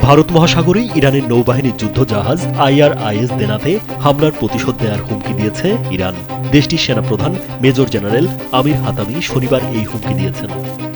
ভারত মহাসাগরে ইরানের নৌবাহিনীর যুদ্ধ জাহাজ IRIS দেনাতে হামলার প্রতিশোধ নেয়ার হুমকি দিয়েছে ইরান। দেশটির সেনাপ্রধান মেজর জেনারেল আমির হাতামি শনিবার এই হুমকি দিয়েছেন।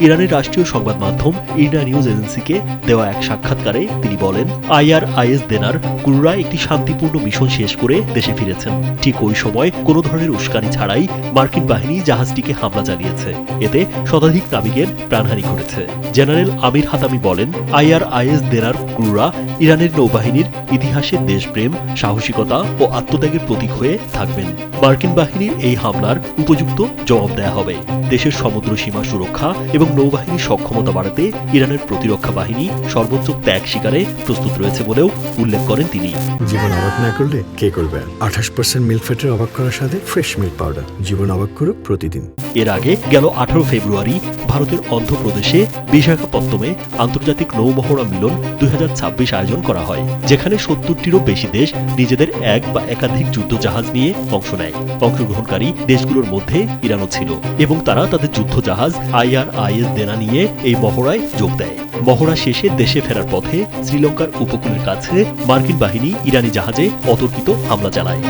ইরানের রাষ্ট্রীয় সংবাদ মাধ্যম ইরনা নিউজ এজেন্সিকে দেওয়া এক সাক্ষাৎকারে তিনি বলেন, IRIS দেনার ক্রুরা একটি শান্তিপূর্ণ মিশন শেষ করে দেশে ফিরেছেন। ঠিক ওই সময় কোনো ধরনের উস্কানি ছাড়াই মার্কিন বাহিনী জাহাজটিকে হামলা চালিয়েছে। এতে শতাধিক নাবিকের প্রাণহানি ঘটেছে। জেনারেল আমির হাতামি বলেন, IRIS দেনার ক্রুরা ইরানের নৌবাহিনীর ইতিহাসে দেশপ্রেম, সাহসিকতা ও আত্মত্যাগের প্রতীক হয়ে থাকবেন। মার্কিন বাহিনীর এই হামলার উপযুক্ত জবাব দেয়া হবে। দেশের সমুদ্র সীমা সুরক্ষা এবং নৌবাহিনীর সক্ষমতা বাড়াতে ইরানের প্রতিরক্ষা বাহিনী সর্বোচ্চ ত্যাগ স্বীকারে প্রস্তুত রয়েছে বলেও উল্লেখ করেন তিনি। জীবন অবাক না করলে কে করবে? 28% মিল্ক ফ্যাটের অবাক করার সাথে ফ্রেশ মিল্ক পাউডার। জীবন অবাক করুক প্রতিদিন। এর আগে গেল 18 ফেব্রুয়ারি ভারতের অন্ধ্রপ্রদেশে বিশাখাপত্তমে আন্তর্জাতিক নৌমহড়া মিলন 2026 আয়োজন করা হয়, যেখানে 70টিরও বেশি দেশ নিজেদের এক বা একাধিক যুদ্ধ জাহাজ নিয়ে অংশ নেয়। অংশগ্রহণকারী দেশগুলোর মধ্যে ইরানও ছিল এবং তারা তাদের যুদ্ধ জাহাজ IRIS দেনা নিয়ে এই মহড়ায় যোগ দেয়। মহড়া শেষে দেশে ফেরার পথে শ্রীলঙ্কার উপকূলের কাছে মার্কিন বাহিনী ইরানি জাহাজে অতর্কিত হামলা চালায়।